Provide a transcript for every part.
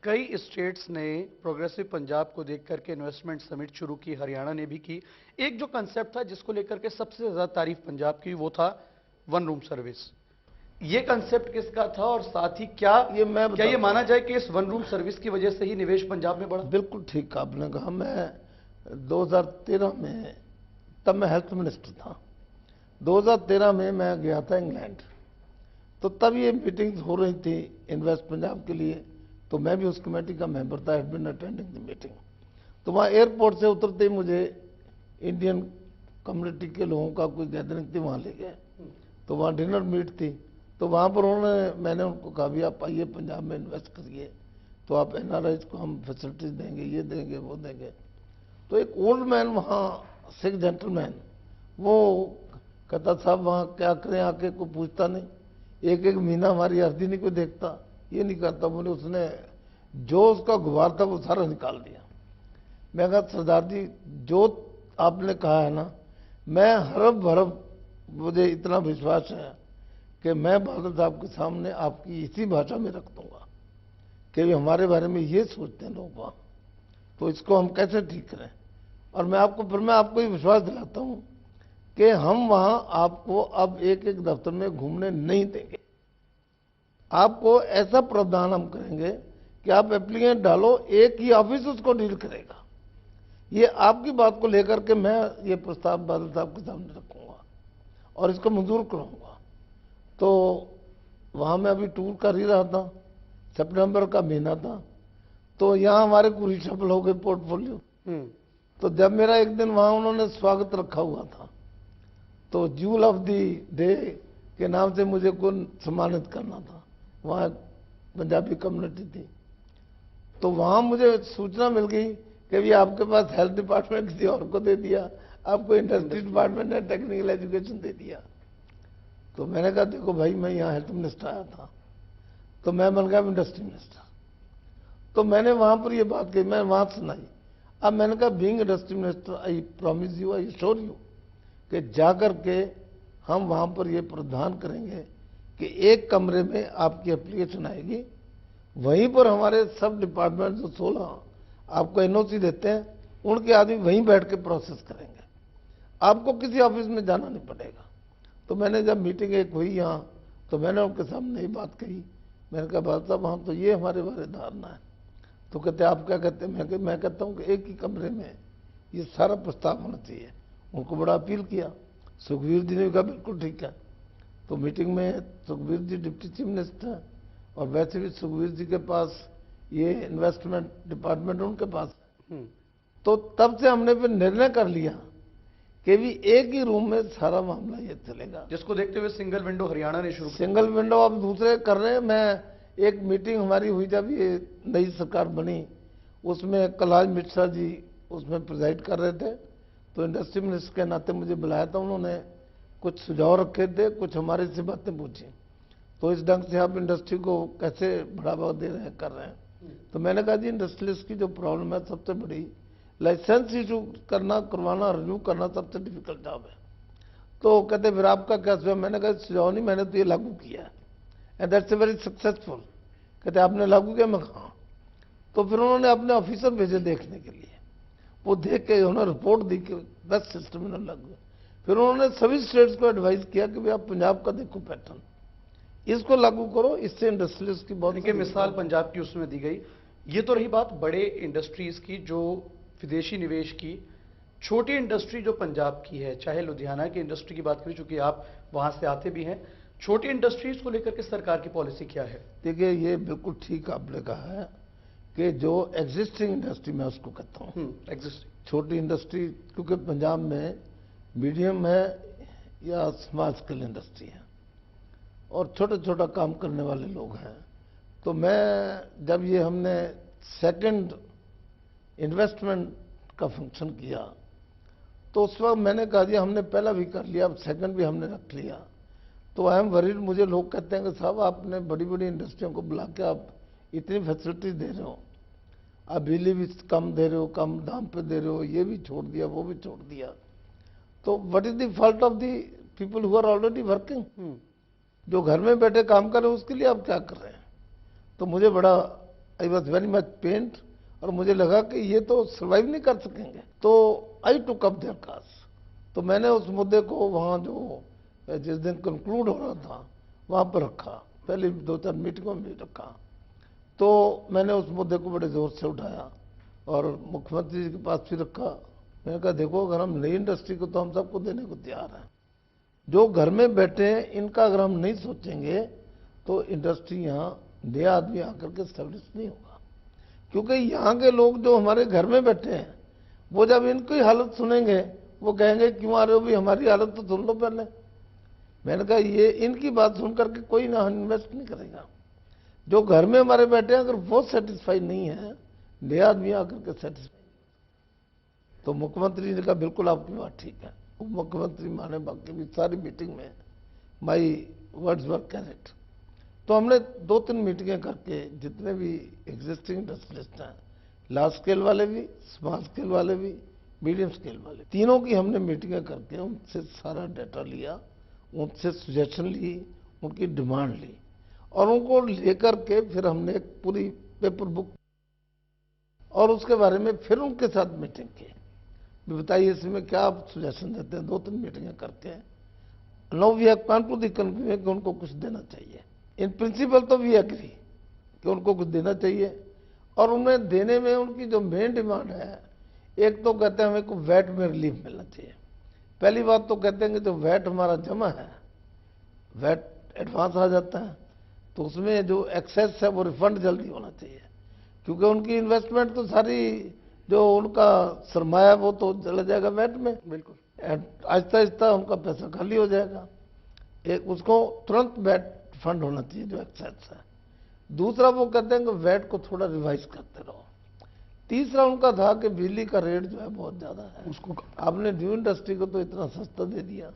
कई स्टेट्स ने प्रोग्रेसिव पंजाब को देख करके इन्वेस्टमेंट समिट शुरू की, हरियाणा ने भी की। एक जो कंसेप्ट था जिसको लेकर के सबसे ज्यादा तारीफ पंजाब की, वो था वन रूम सर्विस। ये कंसेप्ट किसका था और साथ ही क्या ये माना जाए कि इस वन रूम सर्विस की वजह से ही निवेश पंजाब में बढ़ा? बिल्कुल ठीक आपने कहा। मैं 2013 में, तब मैं हेल्थ मिनिस्टर था, 2013 में मैं गया था इंग्लैंड। तो तब ये मीटिंग्स हो रही थी इन्वेस्ट पंजाब के लिए, तो मैं भी उस कमेटी का मेंबर था, had been attending the meeting. तो वहाँ एयरपोर्ट से उतरते ही मुझे इंडियन कम्युनिटी के लोगों का कोई गैदरिंग थी, वहाँ ले गए। तो वहाँ डिनर मीट थी, तो वहाँ पर मैंने उनको कहा भी आप आइए पंजाब में इन्वेस्ट करिए, तो आप एनआरआईज को हम फैसिलिटीज देंगे, ये देंगे वो देंगे। तो एक ओल्ड मैन वहाँ, सिख जेंटलमैन, वो कहता साहब वहाँ क्या करें आके, कोई पूछता नहीं, एक एक महीना हमारी अर्जी नहीं कोई देखता, ये नहीं करता। बोले उसने जो उसका गुबार था वो सारा निकाल दिया। मैं कहा सरदार जी जो आपने कहा है ना, मैं हरफ हरफ, मुझे इतना विश्वास है कि मैं बादल साहब के सामने आपकी इसी भाषा में रख दूंगा कि हमारे बारे में ये सोचते हैं लोग वहाँ, तो इसको हम कैसे ठीक करें। और मैं आपको ये विश्वास दिलाता हूँ कि हम वहाँ आपको अब एक एक दफ्तर में घूमने नहीं देंगे। आपको ऐसा प्रावधान हम करेंगे कि आप एप्लीकेशन डालो, एक ही ऑफिस उसको डील करेगा। ये आपकी बात को लेकर के मैं ये प्रस्ताव बादल साहब के सामने रखूंगा और इसको मंजूर कराऊंगा। तो वहाँ मैं अभी टूर कर ही रहा था, सितंबर का महीना था, तो यहाँ हमारे पूरी सफल हो गए पोर्टफोलियो। तो जब मेरा एक दिन वहाँ उन्होंने स्वागत रखा हुआ था, तो ज्यूल ऑफ दी डे के नाम से मुझे को सम्मानित करना था। वहाँ पंजाबी कम्युनिटी थी, तो वहाँ मुझे सूचना मिल गई कि भी आपके पास हेल्थ डिपार्टमेंट किसी और को दे दिया, आपको इंडस्ट्री डिपार्टमेंट ने टेक्निकल एजुकेशन दे दिया। तो मैंने कहा देखो भाई, मैं यहाँ हेल्थ मिनिस्टर आया था, तो मैं बन गया इंडस्ट्री मिनिस्टर। तो मैंने वहाँ पर ये बात कही, मैं वहाँ सुनाई। अब मैंने कहा being industry minister I promise you, I sure you कि जाकर के हम वहाँ पर ये प्रावधान करेंगे कि एक कमरे में आपकी एप्लीकेशन आएगी, वहीं पर हमारे सब डिपार्टमेंट जो 16 आपको एनओसी देते हैं, उनके आदमी वहीं बैठ के प्रोसेस करेंगे, आपको किसी ऑफिस में जाना नहीं पड़ेगा। तो मैंने जब मीटिंग एक हुई यहाँ, तो मैंने उनके सामने ये बात कही। मैंने कहा बात साहब वहाँ तो ये हमारे बारे धारणा है। तो कहते आप क्या कहते हैं? मैं कहता हूँ कि एक ही कमरे में ये सारा प्रस्ताव होना चाहिए। उनको बड़ा अपील किया, सुखबीर जी ने कहा बिल्कुल ठीक है। तो मीटिंग में Sukhbir ji deputy chief minister, और वैसे भी सुखबीर जी के पास ये इन्वेस्टमेंट डिपार्टमेंट उनके पास। तो तब से हमने फिर निर्णय कर लिया कि भी एक ही रूम में सारा मामला ये चलेगा, जिसको देखते हुए सिंगल विंडो हरियाणा ने शुरू किया। सिंगल विंडो अब दूसरे कर रहे हैं। मैं एक मीटिंग हमारी हुई जब ये नई सरकार बनी, उसमें कलाज मिश्रा जी उसमें प्रिजाइड कर रहे थे, तो इंडस्ट्री मिनिस्टर के नाते मुझे बुलाया था। उन्होंने कुछ सुझाव रखे थे, कुछ हमारे से बातें पूछी, तो इस ढंग से आप इंडस्ट्री को कैसे बढ़ावा दे रहे हैं, कर रहे हैं। तो मैंने कहा जी इंडस्ट्रियलिस्ट की जो प्रॉब्लम है सबसे बड़ी, लाइसेंस इशू करना, करवाना, रिन्यू करना सबसे डिफिकल्ट जॉब है। तो कहते फिर आपका क्या सुझाव? मैंने कहा सुझाव नहीं, मैंने तो ये लागू किया है and that's a very successful. कहते आपने लागू किया? मैं हाँ। तो फिर उन्होंने अपने ऑफिसर भेजे देखने के लिए, वो देख के उन्होंने रिपोर्ट दी कि बेस्ट सिस्टम इन्होंने लागू। फिर उन्होंने सभी स्टेट्स को एडवाइस किया कि भाई आप पंजाब का देखो पैटर्न, इसको लागू करो, इससे इंडस्ट्रीज की बहुत मिसाल पंजाब की उसमें दी गई। ये तो रही बात बड़े इंडस्ट्रीज की, जो विदेशी निवेश की। छोटी इंडस्ट्री जो पंजाब की है, चाहे लुधियाना की इंडस्ट्री की बात करें, चूंकि आप वहां से आते भी हैं, छोटी इंडस्ट्रीज को लेकर के सरकार की पॉलिसी क्या है? देखिए ये बिल्कुल ठीक आपने कहा है कि जो एग्जिस्टिंग इंडस्ट्री मैं उसको कहता हूँ एग्जिस्टिंग छोटी इंडस्ट्री, क्योंकि पंजाब में मीडियम है या स्मॉल स्केल इंडस्ट्री है और छोटा छोटा काम करने वाले लोग हैं। तो मैं जब ये हमने सेकंड इन्वेस्टमेंट का फंक्शन किया, तो उस वक्त मैंने कहा जी हमने पहला भी कर लिया, अब सेकंड भी हमने रख लिया। तो आई एम वरीड, मुझे लोग कहते हैं कि साहब आपने बड़ी बड़ी इंडस्ट्रियों को बुला के आप इतनी फैसिलिटी दे रहे हो, आप बिजली भी कम दे रहे हो, कम दाम पे दे रहे हो, ये भी छोड़ दिया, वो भी छोड़ दिया, तो what is the fault of the people who are already working? जो घर में बैठे काम कर रहे हैं उसके लिए आप क्या कर रहे हैं? तो मुझे बड़ा I was very much pained, और मुझे लगा कि ये तो सर्वाइव नहीं कर सकेंगे, तो आई टुक अप देयर काज। तो मैंने उस मुद्दे को वहाँ जो जिस दिन कंक्लूड हो रहा था वहाँ पर रखा, पहले 2-4 मीटिंगों में भी रखा। तो मैंने उस मुद्दे को बड़े जोर से उठाया और मुख्यमंत्री जी के पास भी रखा। मैंने कहा देखो, अगर हम नई इंडस्ट्री को तो हम सबको देने को तैयार हैं, जो घर में बैठे हैं इनका अगर हम नहीं सोचेंगे तो इंडस्ट्री यहाँ नया आदमी आकर के स्टैब्लिश नहीं होगा। क्योंकि यहाँ के लोग जो हमारे घर में बैठे हैं वो जब इनकी हालत सुनेंगे वो कहेंगे क्यों आ रहे हो भाई, हमारी हालत तो सुन लो पहले। मैंने कहा ये इनकी बात सुन करके कोई ना इन्वेस्ट नहीं करेगा। जो घर में हमारे बैठे हैं अगर वो सेटिस्फाई नहीं है, नया आदमी आकर के सेटिस्फाई। तो मुख्यमंत्री ने कहा बिल्कुल आपकी बात ठीक है। उप मुख्यमंत्री माने, बाकी भी सारी मीटिंग में माई वर्ड्स वर कैरेक्ट। तो हमने 2-3 मीटिंगें करके जितने भी एग्जिस्टिंग इंडस्ट्रियलिस्ट हैं, लार्ज स्केल वाले भी, स्मॉल स्केल वाले भी, मीडियम स्केल वाले, तीनों की हमने मीटिंगें करके उनसे सारा डाटा लिया, उनसे सजेशन ली, उनकी डिमांड ली, और उनको लेकर के फिर हमने एक पूरी पेपर बुक और उसके बारे में फिर उनके साथ मीटिंग की। बताइए इसमें क्या आप सजेशन देते हैं। 2-3 मीटिंगें करके now we have come to the conclusion कि उनको कुछ देना चाहिए। इन प्रिंसिपल तो वी एग्री कि उनको कुछ देना चाहिए, और उन्हें देने में उनकी जो मेन डिमांड है, एक तो कहते हैं हमें को वैट में रिलीफ मिलना चाहिए। पहली बात तो कहते हैं कि जो वैट हमारा जमा है, वैट एडवांस आ जाता है, तो उसमें जो एक्सेस है वो रिफंड जल्दी होना चाहिए, क्योंकि उनकी इन्वेस्टमेंट तो सारी जो उनका सरमाया वो तो चला जाएगा वैट में। बिल्कुल, आहिस्ता आहिस्ता उनका पैसा खाली हो जाएगा। एक उसको तुरंत वैट फंड होना चाहिए जो एक्सेस है। दूसरा वो कहते हैं कि वैट को थोड़ा रिवाइज करते रहो। तीसरा उनका था कि बिजली का रेट जो है बहुत ज्यादा है, उसको आपने न्यू इंडस्ट्री को तो इतना सस्ता दे दिया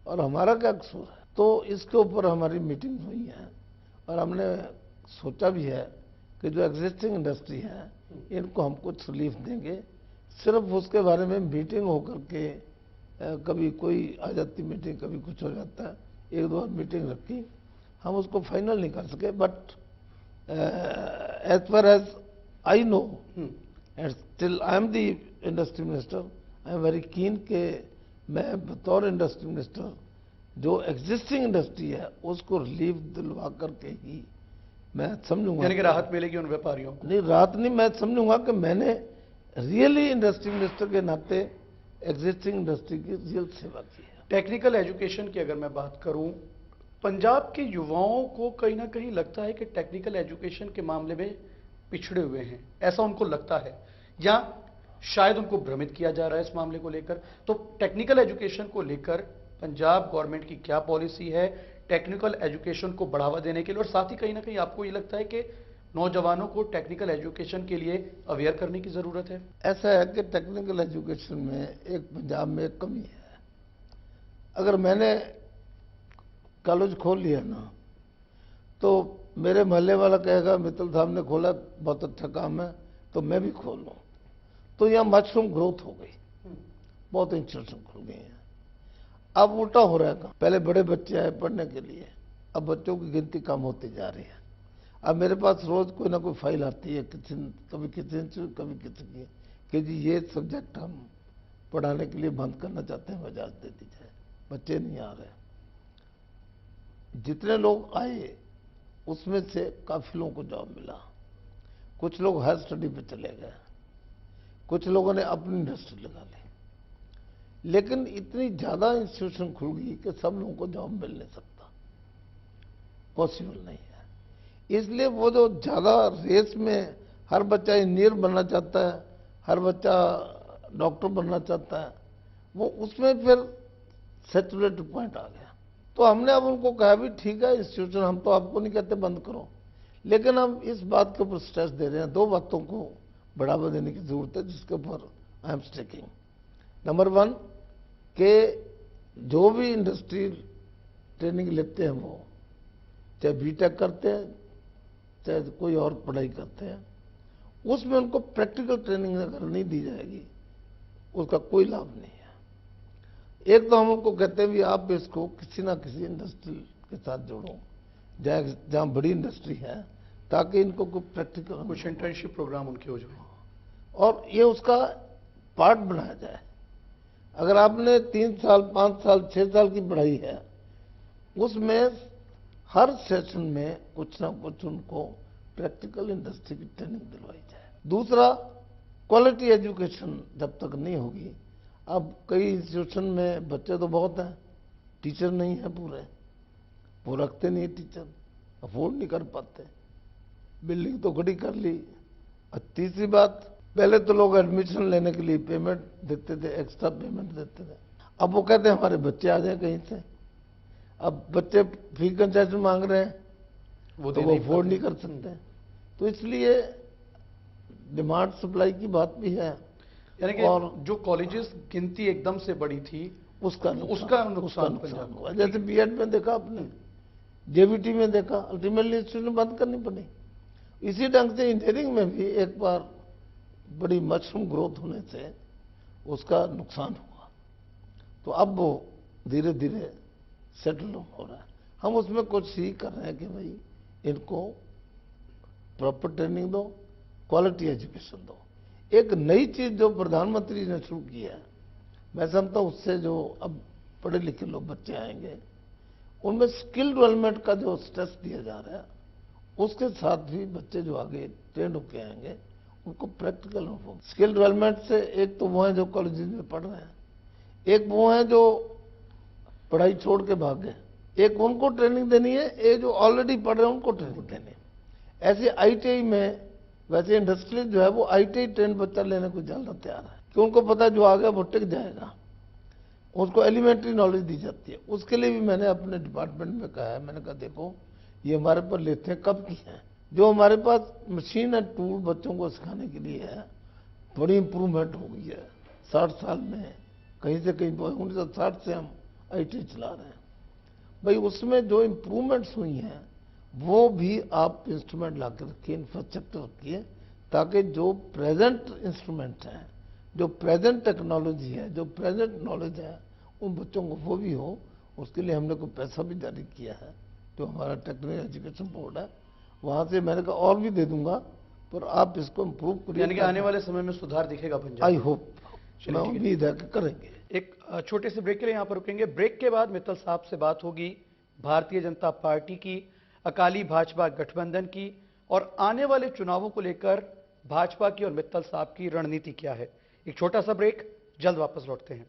और हमारा क्या कसूर है। तो इसके ऊपर हमारी मीटिंग हुई है और हमने सोचा भी है कि जो एग्जिस्टिंग इंडस्ट्री है इनको हम कुछ रिलीफ देंगे। सिर्फ उसके बारे में मीटिंग होकर के कभी कोई आ जाती मीटिंग, कभी कुछ हो जाता है, 1-2 बार मीटिंग रखी, हम उसको फाइनल नहीं कर सके। But as far as I know and still I am the industry minister, I am very keen के मैं बतौर इंडस्ट्री मिनिस्टर जो एग्जिस्टिंग इंडस्ट्री है उसको रिलीफ दिलवा करके ही मैं समझूंगा, यानी कि राहत मिलेगी उन व्यापारियों को। नहीं राहत नहीं, मैं समझूंगा कि मैंने रियली इंडस्ट्री मिनिस्टर के नाते एग्जिस्टिंग इंडस्ट्री की रियल सेवा की है। टेक्निकल एजुकेशन की अगर मैं बात करूं, पंजाब के युवाओं को कहीं ना कहीं लगता है कि टेक्निकल एजुकेशन के मामले में पिछड़े हुए हैं, ऐसा उनको लगता है, या शायद उनको भ्रमित किया जा रहा है इस मामले को लेकर। तो टेक्निकल एजुकेशन को लेकर पंजाब गवर्नमेंट की क्या पॉलिसी है टेक्निकल एजुकेशन को बढ़ावा देने के लिए, और साथ ही कहीं ना कहीं आपको ये लगता है कि नौजवानों को टेक्निकल एजुकेशन के लिए अवेयर करने की जरूरत है? ऐसा है कि टेक्निकल एजुकेशन में एक पंजाब में एक कमी है। अगर मैंने कॉलेज खोल लिया ना तो मेरे मोहल्ले वाला कहेगा मित्तल साहब ने खोला, बहुत अच्छा काम है, तो मैं भी खोल लूँ। तो यहाँ मशरूम ग्रोथ हो गई, बहुत इंस्टीट्यूशन खुल गई हैं। अब उल्टा हो रहा है, पहले बड़े बच्चे आए पढ़ने के लिए, अब बच्चों की गिनती कम होती जा रही है। अब मेरे पास रोज कोई ना कोई फाइल आती है, कभी किसी से कभी किसी की, कि जी ये सब्जेक्ट हम पढ़ाने के लिए बंद करना चाहते हैं, इजाजत दे दीजिए, बच्चे नहीं आ रहे। जितने लोग आए उसमें से काफी लोगों को जॉब मिला, कुछ लोग हायर स्टडी पे चले गए, कुछ लोगों ने अपनी इंडस्ट्री लगा ली। लेकिन इतनी ज्यादा इंस्टीट्यूशन खुल गई कि सब लोगों को जॉब मिल नहीं सकता, पॉसिबल नहीं है। इसलिए वो जो ज्यादा रेस में हर बच्चा इंजीनियर बनना चाहता है, हर बच्चा डॉक्टर बनना चाहता है, वो उसमें फिर सैचुरेटेड पॉइंट आ गया। तो हमने अब उनको कहा भी ठीक है इंस्टीट्यूशन, हम तो आपको नहीं कहते बंद करो, लेकिन हम इस बात के ऊपर स्ट्रेस दे रहे हैं, 2 बातों को बढ़ावा देने की जरूरत है जिसके ऊपर आई एम स्टेकिंग। नंबर 1 के जो भी इंडस्ट्री ट्रेनिंग लेते हैं वो चाहे बीटेक करते हैं चाहे कोई और पढ़ाई करते हैं, उसमें उनको प्रैक्टिकल ट्रेनिंग अगर नहीं दी जाएगी उसका कोई लाभ नहीं है। एक तो हम उनको कहते हैं भी आप इसको किसी ना किसी इंडस्ट्री के साथ जोड़ो, जहाँ बड़ी इंडस्ट्री है ताकि इनको कोई प्रैक्टिकल कुछ इंटर्नशिप प्रोग्राम उनके हो जाए और ये उसका पार्ट बनाया जाए। अगर आपने 3 साल 5 साल 6 साल की पढ़ाई है, उसमें हर सेशन में कुछ ना कुछ उनको प्रैक्टिकल इंडस्ट्री की ट्रेनिंग दिलवाई जाए। दूसरा, क्वालिटी एजुकेशन जब तक नहीं होगी, अब कई इंस्टीट्यूशन में बच्चे तो बहुत हैं, टीचर नहीं है पूरे, वो रखते नहीं टीचर, अफोर्ड नहीं कर पाते, बिल्डिंग तो खड़ी कर ली। और तीसरी बात, पहले तो लोग एडमिशन लेने के लिए पेमेंट देते थे, एक्स्ट्रा पेमेंट देते थे, अब वो कहते हैं हमारे बच्चे आ जाए कहीं से। अब बच्चे फी कंसेशन मांग रहे हैं, वो तो वो अफोर्ड नहीं कर सकते। तो इसलिए डिमांड सप्लाई की बात भी है। यानी कि और जो कॉलेजेस गिनती एकदम से बढ़ी थी उसका नुकसान पंजाब हुआ। जैसे बीएड में देखा आपने, जेबीटी में देखा, अल्टीमेटली इंस्टीट्यूशन बंद करनी पड़ी। इसी ढंग से इंजीनियरिंग में भी एक बार बड़ी मशरूम ग्रोथ होने से उसका नुकसान हुआ, तो अब वो धीरे धीरे सेटल हो रहा है। हम उसमें कोशिश ही कर रहे हैं कि भाई इनको प्रॉपर ट्रेनिंग दो, क्वालिटी एजुकेशन दो। एक नई चीज जो प्रधानमंत्री ने शुरू की है, मैं समझता हूं उससे जो अब पढ़े लिखे लोग बच्चे आएंगे, उनमें स्किल डेवलपमेंट का जो स्ट्रेस दिया जा रहा है, उसके साथ भी बच्चे जो आगे ट्रेंड होके आएंगे उनको प्रैक्टिकल अनुभव। स्किल डेवलपमेंट से एक तो वो हैं जो कॉलेजेस में पढ़ रहे हैं, एक वो हैं जो पढ़ाई छोड़ के भाग गए, एक उनको ट्रेनिंग देनी है, ये जो ऑलरेडी पढ़ रहे हैं उनको ट्रेनिंग देनी है। ऐसे आईटीआई में, वैसे इंडस्ट्रियल जो है वो आईटीआई ट्रेंड बच्चा लेने को ज्यादा तैयार है, कि उनको पता है जो आ गया वो टिक जाएगा, उसको एलिमेंट्री नॉलेज दी जाती है। उसके लिए भी मैंने अपने डिपार्टमेंट में कहा है, मैंने कहा देखो ये हमारे पर लेते हैं कब की हैं, जो हमारे पास मशीन एंड टूल बच्चों को सिखाने के लिए है, बड़ी इंप्रूवमेंट हो गई है 60 साल में। कहीं से कहीं 1960 से हम आईटी चला रहे हैं भाई, उसमें जो इंप्रूवमेंट्स हुई हैं वो भी आप इंस्ट्रूमेंट ला के रखिए, इंफ्रास्ट्रक्चर रखिए, ताकि जो प्रेजेंट इंस्ट्रूमेंट हैं, जो प्रेजेंट टेक्नोलॉजी है, जो प्रेजेंट नॉलेज है, उन बच्चों को वो भी हो। उसके लिए हमने कोई पैसा भी जारी किया है, जो हमारा टेक्निकल एजुकेशन बोर्ड है, वहां से मैंने कहा और भी दे दूंगा, पर आप इसको इम्प्रूव करिए। यानी कि आने वाले समय में सुधार दिखेगा पंजाब। आई होप, मैं उम्मीद है कि करेंगे। एक छोटे से ब्रेक के लिए यहां पर रुकेंगे। ब्रेक के बाद मित्तल साहब से बात होगी भारतीय जनता पार्टी की, अकाली भाजपा गठबंधन की, और आने वाले चुनावों को लेकर भाजपा की और मित्तल साहब की रणनीति क्या है। एक छोटा सा ब्रेक, जल्द वापस लौटते हैं।